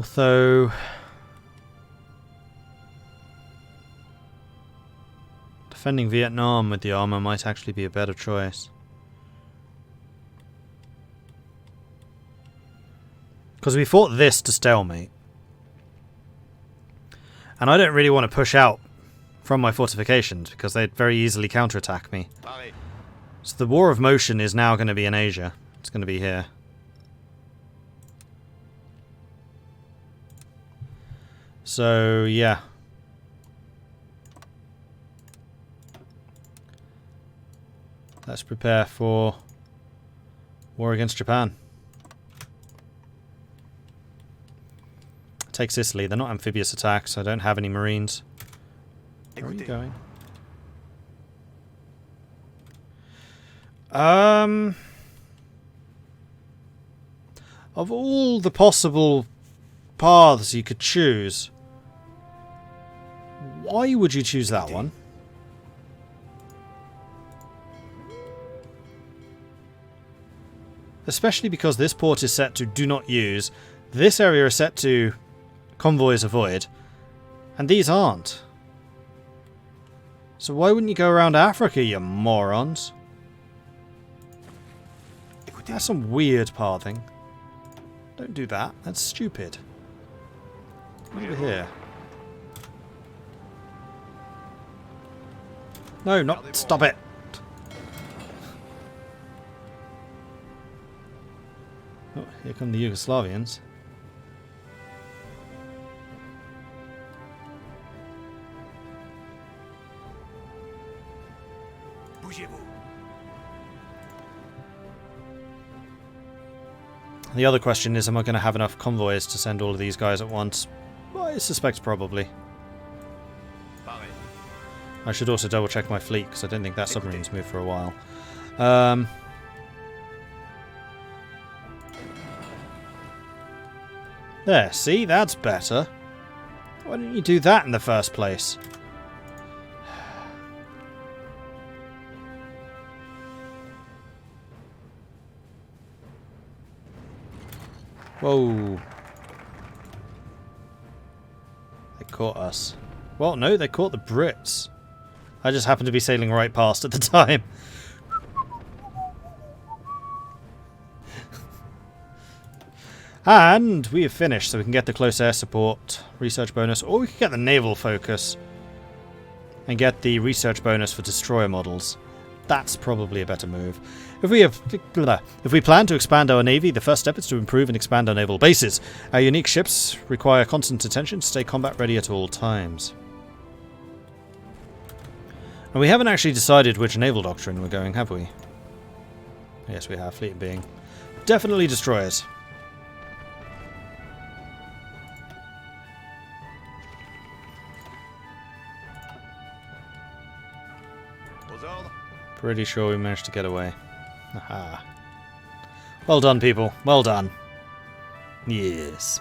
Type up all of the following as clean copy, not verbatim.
Although defending Vietnam with the armor might actually be a better choice. Because we fought this to stalemate. And I don't really want to push out from my fortifications because they'd very easily counterattack me. So the war of motion is now going to be in Asia. It's going to be here. So, yeah. Let's prepare for war against Japan. Take Sicily. They're not amphibious attacks. I don't have any marines. Where are you going? Of all the possible paths you could choose, why would you choose that one? Especially because this port is set to do not use, this area is set to convoys avoid, and these aren't. So why wouldn't you go around Africa, you morons? That's some weird pathing. Don't do that. That's stupid. Over here. No, not. Stop it. Oh, here come the Yugoslavians. The other question is, am I going to have enough convoys to send all of these guys at once? Well, I suspect probably. I should also double check my fleet, because I don't think that submarine's moved for a while. There, see? That's better. Why didn't you do that in the first place? Whoa. They caught us. Well, no, they caught the Brits. I just happened to be sailing right past at the time. And we have finished, so we can get the close air support research bonus, or we can get the naval focus and get the research bonus for destroyer models. That's probably a better move. If we plan to expand our navy, the first step is to improve and expand our naval bases. Our unique ships require constant attention to stay combat ready at all times. And we haven't actually decided which naval doctrine we're going, have we? Yes, we have. Fleet being definitely destroyers. Pretty sure we managed to get away. Aha. Well done, people. Well done. Yes.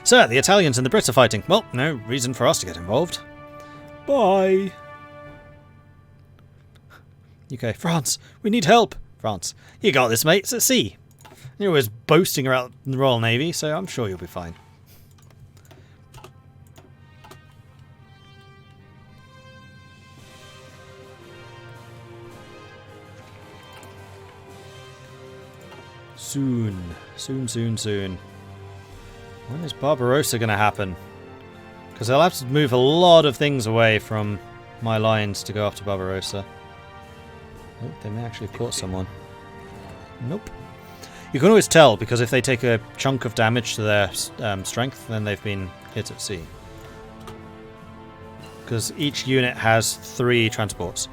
Sir, the Italians and the Brits are fighting. Well, no reason for us to get involved. Bye. UK, France, we need help. France, you got this, mate. It's at sea. You're always boasting about the Royal Navy, so I'm sure you'll be fine. Soon. Soon, soon, soon. When is Barbarossa going to happen? Because I'll have to move a lot of things away from my lines to go up to Barbarossa. Oh, they may actually have caught someone. Nope. You can always tell, because if they take a chunk of damage to their strength, then they've been hit at sea. Because each unit has 3 transports.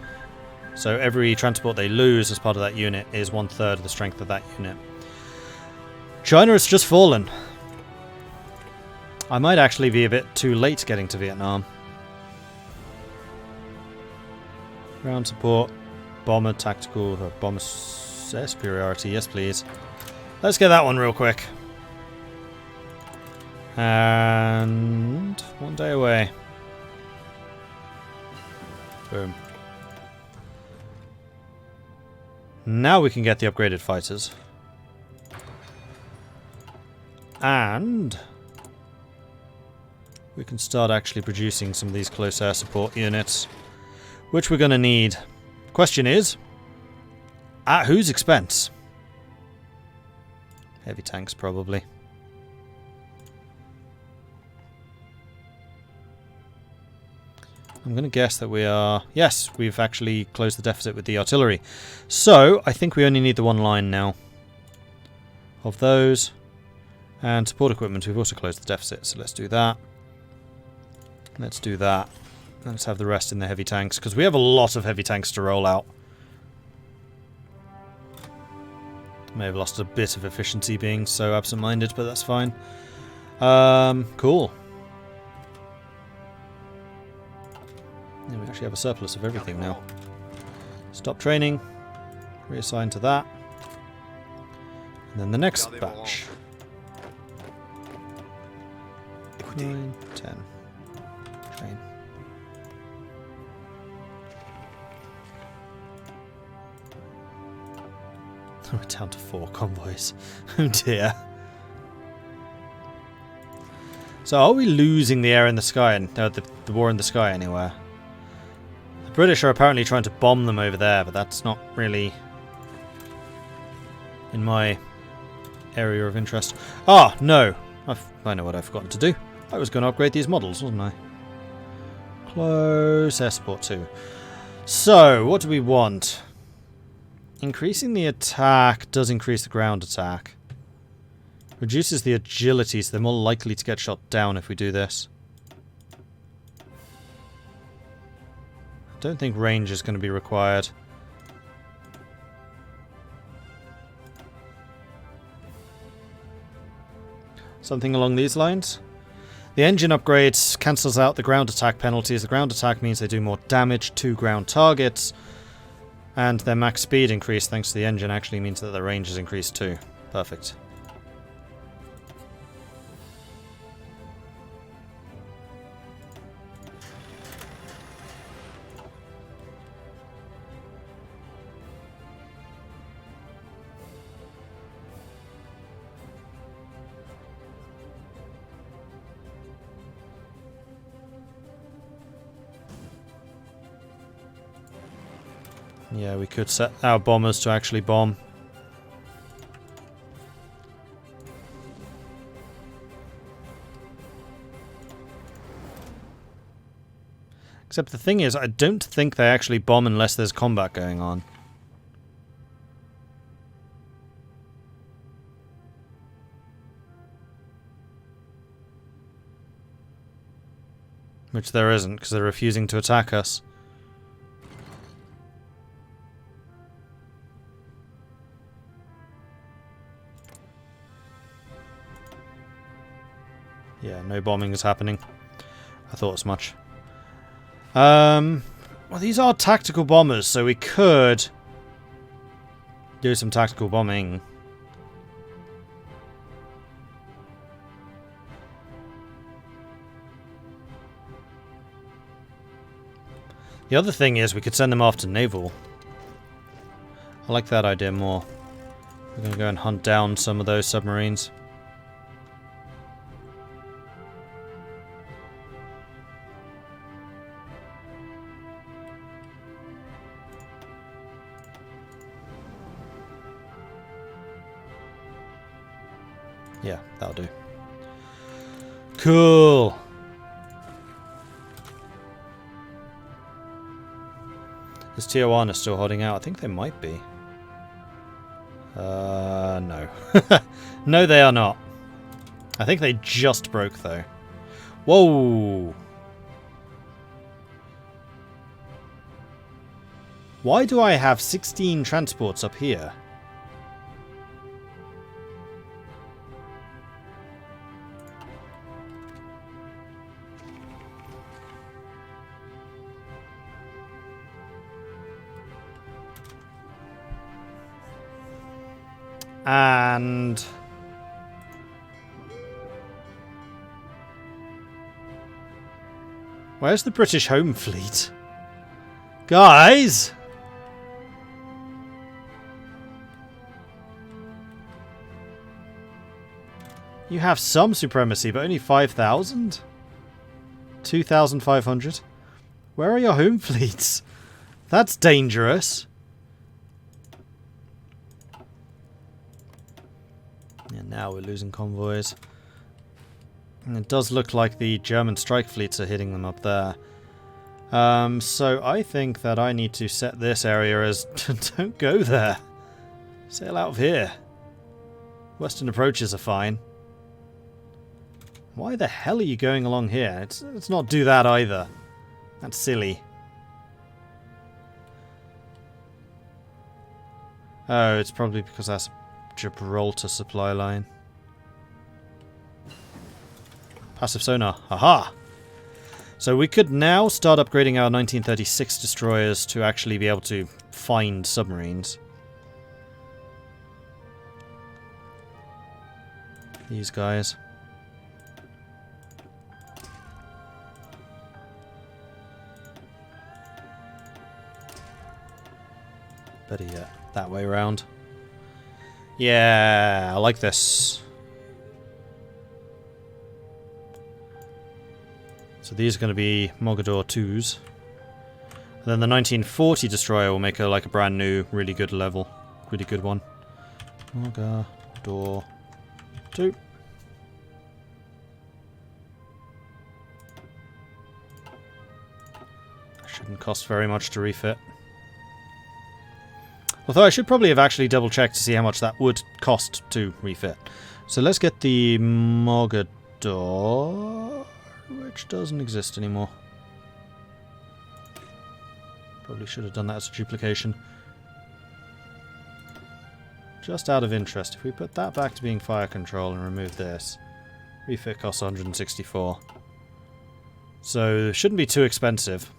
So every transport they lose as part of that unit is 1/3 of the strength of that unit. China has just fallen. I might actually be a bit too late getting to Vietnam. Ground support. Bomber tactical, bomber air superiority, yes please. Let's get that one real quick. And 1 day away. Boom. Now we can get the upgraded fighters. And we can start actually producing some of these close air support units, which we're going to need. Question is, at whose expense? Heavy tanks, probably. I'm going to guess that we are... Yes, we've actually closed the deficit with the artillery. So, I think we only need the one line now. Of those. And support equipment, we've also closed the deficit, so let's do that. Let's do that. Let's have the rest in the heavy tanks, because we have a lot of heavy tanks to roll out. May have lost a bit of efficiency being so absent-minded, but that's fine. Cool. Yeah, we actually have a surplus of everything now. Stop training. Reassign to that. And then the next batch. 9, 10. Train. We're down to 4 convoys. Oh dear. So are we losing the air in the sky and the war in the sky anywhere? The British are apparently trying to bomb them over there, but that's not really in my area of interest. Ah, no. I know what I've forgotten to do. I was going to upgrade these models, wasn't I? Close air support 2. So, what do we want? Increasing the attack does increase the ground attack. Reduces the agility, so they're more likely to get shot down if we do this. I don't think range is going to be required. Something along these lines. The engine upgrades cancels out the ground attack penalties. The ground attack means they do more damage to ground targets. And their max speed increase thanks to the engine actually means that their range is increased too. Perfect. Yeah, we could set our bombers to actually bomb. Except the thing is, I don't think they actually bomb unless there's combat going on. Which there isn't, because they're refusing to attack us. Yeah, no bombing is happening. I thought as much. Well, these are tactical bombers, so we could do some tactical bombing. The other thing is we could send them off to Naval. I like that idea more. We're going to go and hunt down some of those submarines. Yeah, that'll do. Cool. Is Tijuana still holding out? I think they might be. No. No, they are not. I think they just broke, though. Whoa! Why do I have 16 transports up here? And Where's the British Home Fleet? Guys! You have some supremacy, but only 5,000? 2,500? Where are your home fleets? That's dangerous. And now we're losing convoys. And it does look like the German strike fleets are hitting them up there. So I think that I need to set this area as don't go there. Sail out of here. Western approaches are fine. Why the hell are you going along here? Let's not do that either. That's silly. Oh, it's probably because that's a Gibraltar supply line. Passive sonar. Haha! So we could now start upgrading our 1936 destroyers to actually be able to find submarines. These guys. Better yet, that way around. Yeah, I like this. So these are going to be Mogador 2s. And then the 1940 destroyer will make a like a brand new, really good level. Really good one. Mogador 2. Shouldn't cost very much to refit. Although I should probably have actually double checked to see how much that would cost to refit. So let's get the Mogador, which doesn't exist anymore. Probably should have done that as a duplication. Just out of interest, if we put that back to being fire control and remove this, refit costs 164. So it shouldn't be too expensive.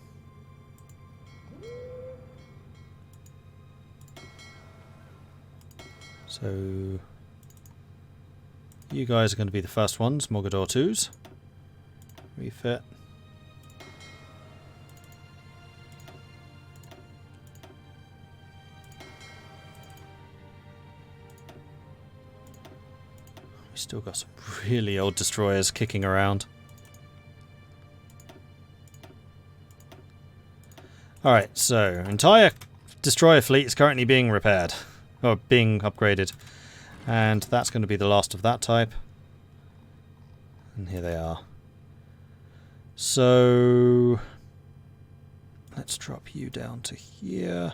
So you guys are going to be the first ones, Mogador 2s. Refit. We still got some really old destroyers kicking around. Alright, so entire destroyer fleet is currently being repaired. Or being upgraded. And that's going to be the last of that type. And here they are. So let's drop you down to here.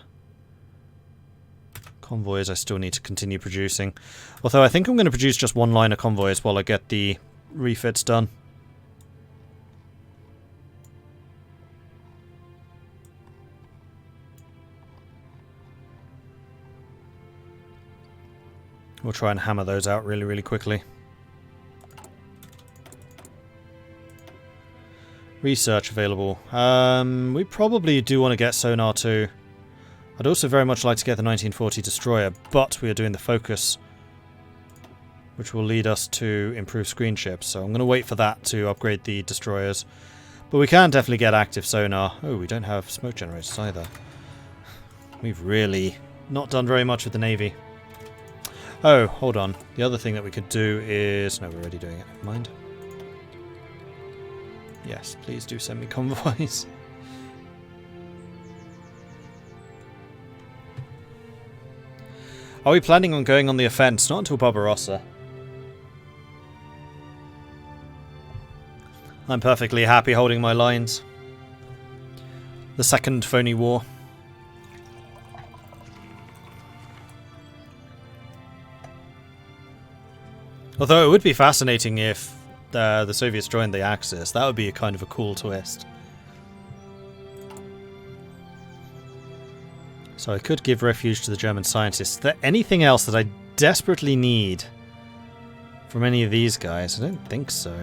Convoys I still need to continue producing. Although I think I'm going to produce just one line of convoys while I get the refits done. We'll try and hammer those out really, really quickly. Research available. We probably do want to get sonar too. I'd also very much like to get the 1940 destroyer, but we are doing the focus, which will lead us to improve screen ships. So I'm going to wait for that to upgrade the destroyers. But we can definitely get active sonar. Oh, we don't have smoke generators either. We've really not done very much with the Navy. Oh, hold on. The other thing that we could do is... No, we're already doing it. Never mind. Yes, please do send me convoys. Are we planning on going on the offence? Not until Barbarossa. I'm perfectly happy holding my lines. The second phony war. Although it would be fascinating if the Soviets joined the Axis. That would be a kind of a cool twist. So I could give refuge to the German scientists. Is there anything else that I desperately need from any of these guys? I don't think so.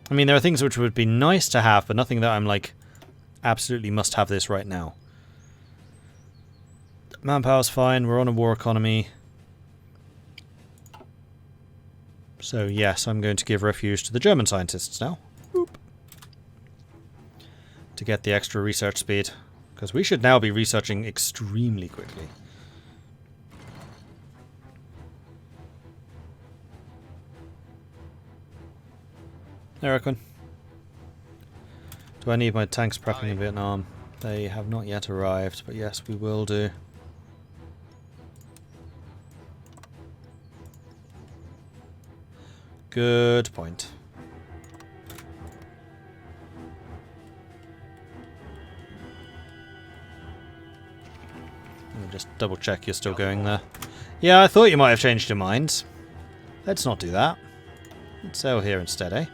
I mean, there are things which would be nice to have, but nothing that I'm like... absolutely must have this right now. Manpower's fine, we're on a war economy. So yes, I'm going to give refuge to the German scientists now. Boop. To get the extra research speed. Because we should now be researching extremely quickly. I reckon. Do I need my tanks prepping in Vietnam? They have not yet arrived, but yes, we will do. Good point. Let me just double check you're still going there. Yeah, I thought you might have changed your mind. Let's not do that. Let's sail here instead, eh?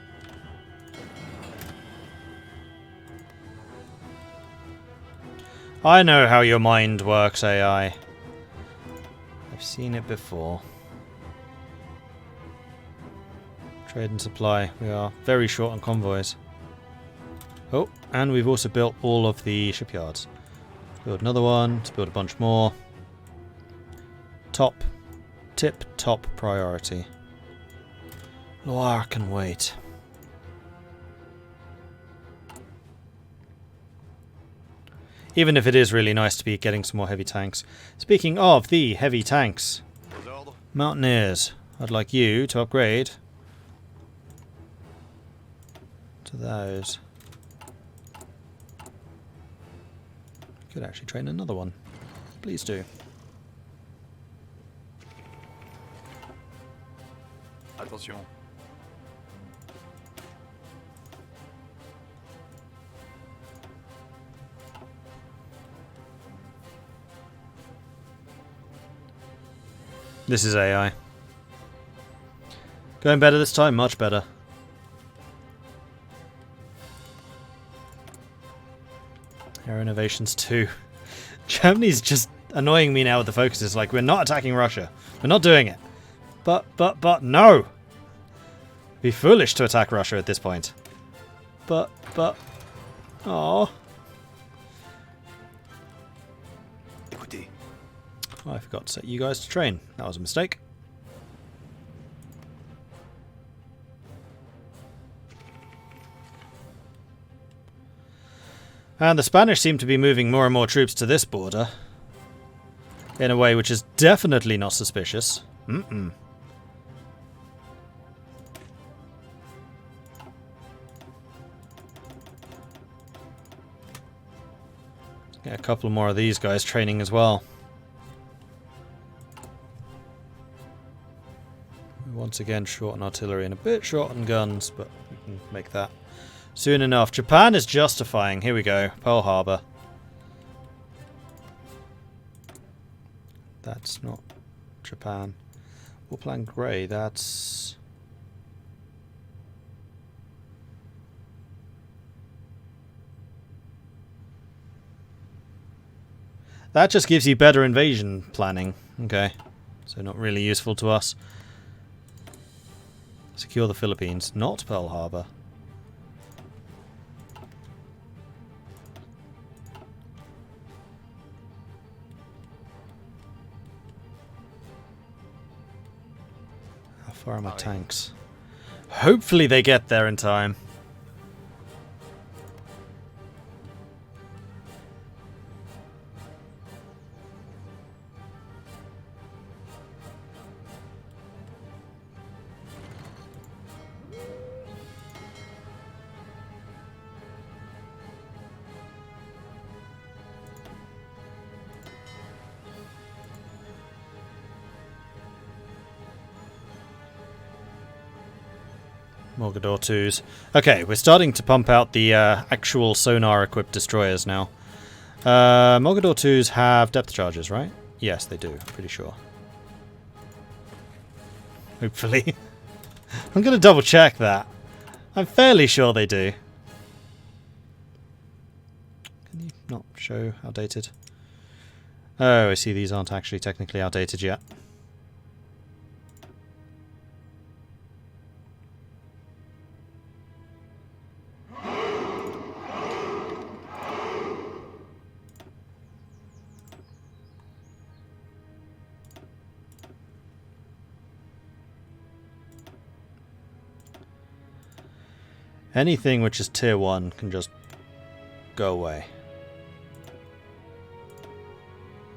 I know how your mind works, AI. I've seen it before. Trade and supply. We are very short on convoys. Oh, and we've also built all of the shipyards. Build another one. Let's build a bunch more. Tip-top priority. Loire can wait. Even if it is really nice to be getting some more heavy tanks. Speaking of the heavy tanks, Mountaineers, I'd like you to upgrade to those. Could actually train another one. Please do. Attention. This is AI. Going better this time? Much better. Air innovations 2. Germany's just annoying me now with the focuses. Like, we're not attacking Russia. We're not doing it. But, no! Be foolish to attack Russia at this point. But, oh. Oh, I forgot to set you guys to train. That was a mistake. And the Spanish seem to be moving more and more troops to this border. In a way which is definitely not suspicious. Mm-mm. Get a couple more of these guys training as well. Once again, short on artillery and a bit short on guns, but we can make that soon enough. Japan is justifying. Here we go. Pearl Harbor. That's not Japan. Warplan Grey, that's... That just gives you better invasion planning. Okay. So not really useful to us. Secure the Philippines, not Pearl Harbor. How far are my tanks? Hopefully they get there in time. Morgador 2s. Okay, we're starting to pump out the actual sonar-equipped destroyers now. Morgador 2s have depth charges, right? Yes, they do. I'm pretty sure. Hopefully. I'm going to double-check that. I'm fairly sure they do. Can you not show outdated? Oh, I see these aren't actually technically outdated yet. Anything which is tier 1 can just go away.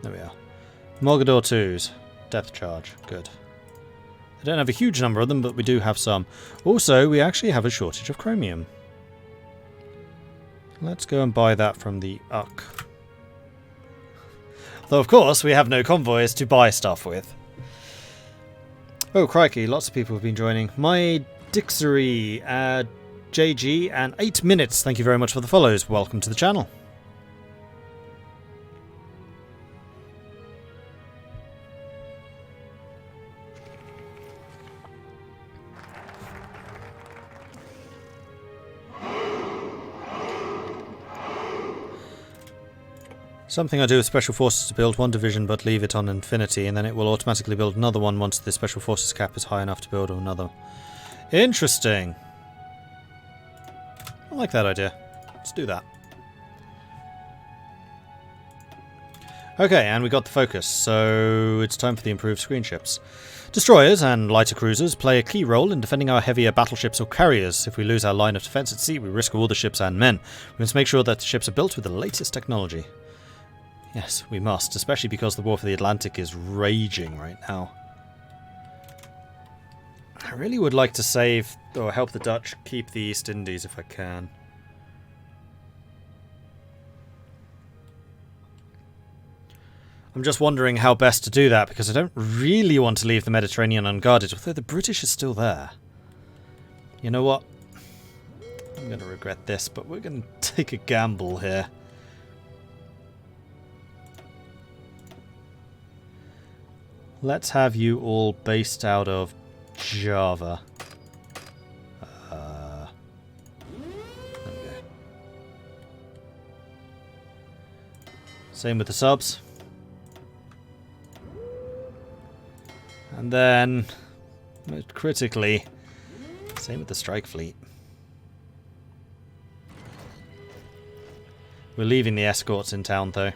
There we are. Mogador 2s. Depth charge. Good. I don't have a huge number of them, but we do have some. Also, we actually have a shortage of chromium. Let's go and buy that from the Uck. Though, of course, we have no convoys to buy stuff with. Oh, crikey, lots of people have been joining. My Dixery, JG, and 8 minutes. Thank you very much for the follows. Welcome to the channel. Something I do with Special Forces to build one division but leave it on infinity, and then it will automatically build another one once the Special Forces cap is high enough to build another. Interesting. I like that idea. Let's do that. Okay, and we got the focus, so it's time for the improved screen ships. Destroyers and lighter cruisers play a key role in defending our heavier battleships or carriers. If we lose our line of defense at sea, we risk all the ships and men. We must make sure that the ships are built with the latest technology. Yes, we must, especially because the War for the Atlantic is raging right now. I really would like to save or help the Dutch keep the East Indies if I can. I'm just wondering how best to do that, because I don't really want to leave the Mediterranean unguarded, although the British are still there. You know what? I'm going to regret this, but we're going to take a gamble here. Let's have you all based out of Java. There we go. Same with the subs. And then, most critically, same with the strike fleet. We're leaving the escorts in town, though.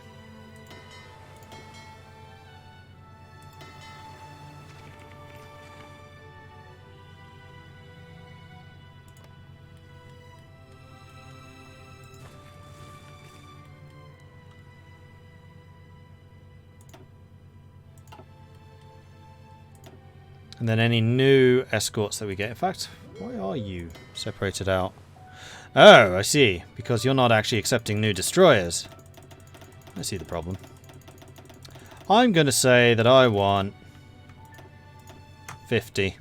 And then any new escorts that we get. In fact, why are you separated out? Oh, I see. Because you're not actually accepting new destroyers. I see the problem. I'm going to say that I want 50.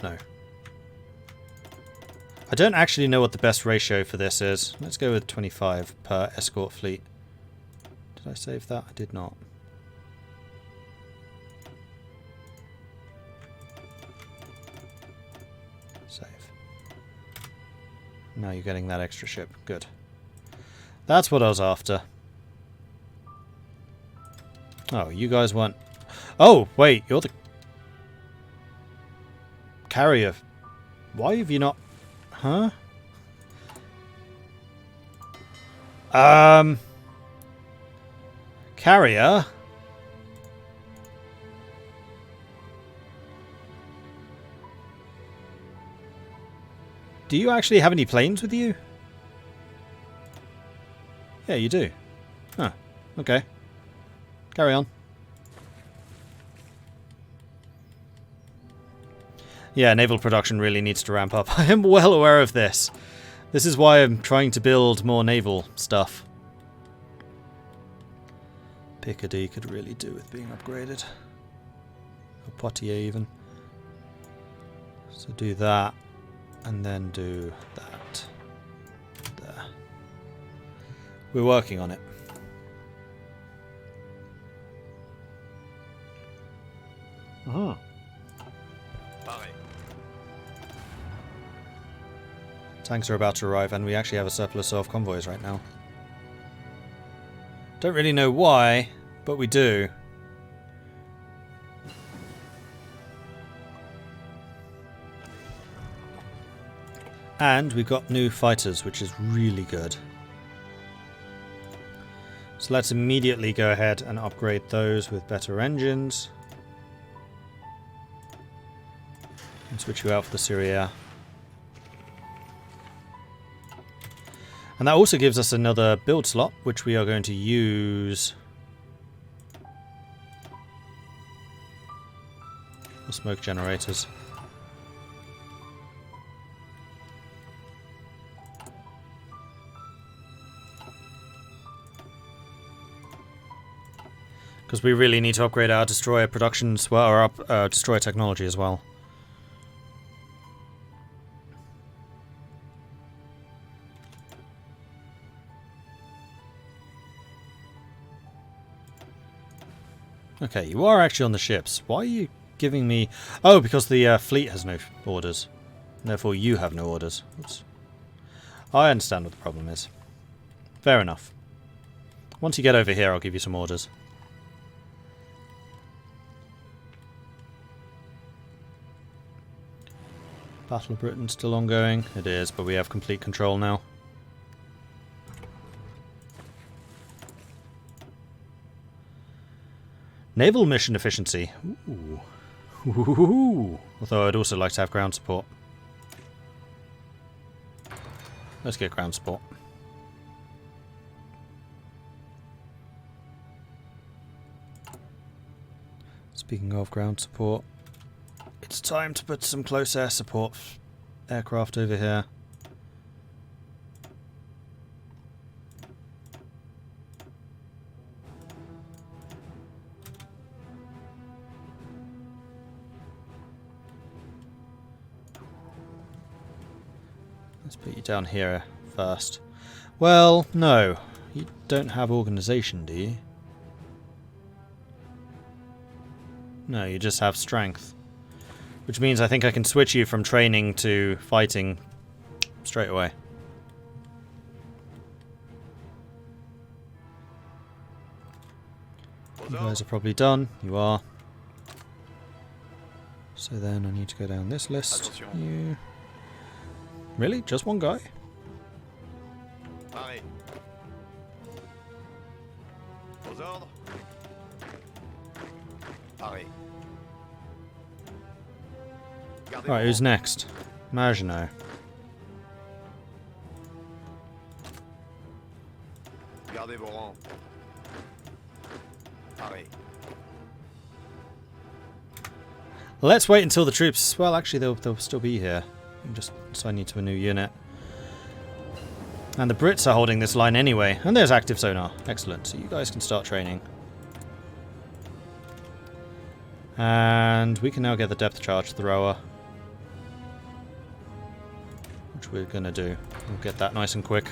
No. I don't actually know what the best ratio for this is. Let's go with 25 per escort fleet. Did I save that? I did not. Save. Now you're getting that extra ship. Good. That's what I was after. Oh, you guys want... Oh, wait, you're the... carrier. Why have you not... Huh? Carrier? Do you actually have any planes with you? Yeah, you do. Huh. Okay. Carry on. Yeah, naval production really needs to ramp up. I am well aware of this. This is why I'm trying to build more naval stuff. Picardy could really do with being upgraded. Or Poitiers even. So do that. And then do that. There. We're working on it. Uh-huh. Tanks are about to arrive, and we actually have a surplus of convoys right now. Don't really know why, but we do. And we've got new fighters, which is really good. So let's immediately go ahead and upgrade those with better engines. And switch you out for the Syria. And that also gives us another build slot, which we are going to use for smoke generators. Because we really need to upgrade our destroyer production as well, or our destroyer technology as well. Okay, you are actually on the ships. Why are you giving me... Oh, because the fleet has no orders. Therefore you have no orders. Oops. I understand what the problem is. Fair enough. Once you get over here, I'll give you some orders. Battle of Britain still ongoing. It is, but we have complete control now. Naval mission efficiency. Ooh. Ooh. Although I'd also like to have ground support. Let's get ground support. Speaking of ground support, it's time to put some close air support aircraft over here. Let's put you down here first. Well, no. You don't have organisation, do you? No, you just have strength. Which means I think I can switch you from training to fighting straight away. You guys are probably done. You are. So then I need to go down this list. You... Really? Just one guy? Right, who's next? Maginot. Let's wait until the troops... Well, actually, they'll still be here. I'm just assigning you to a new unit. And the Brits are holding this line anyway. And there's active sonar. Excellent. So you guys can start training. And we can now get the depth charge thrower. Which we're going to do. We'll get that nice and quick.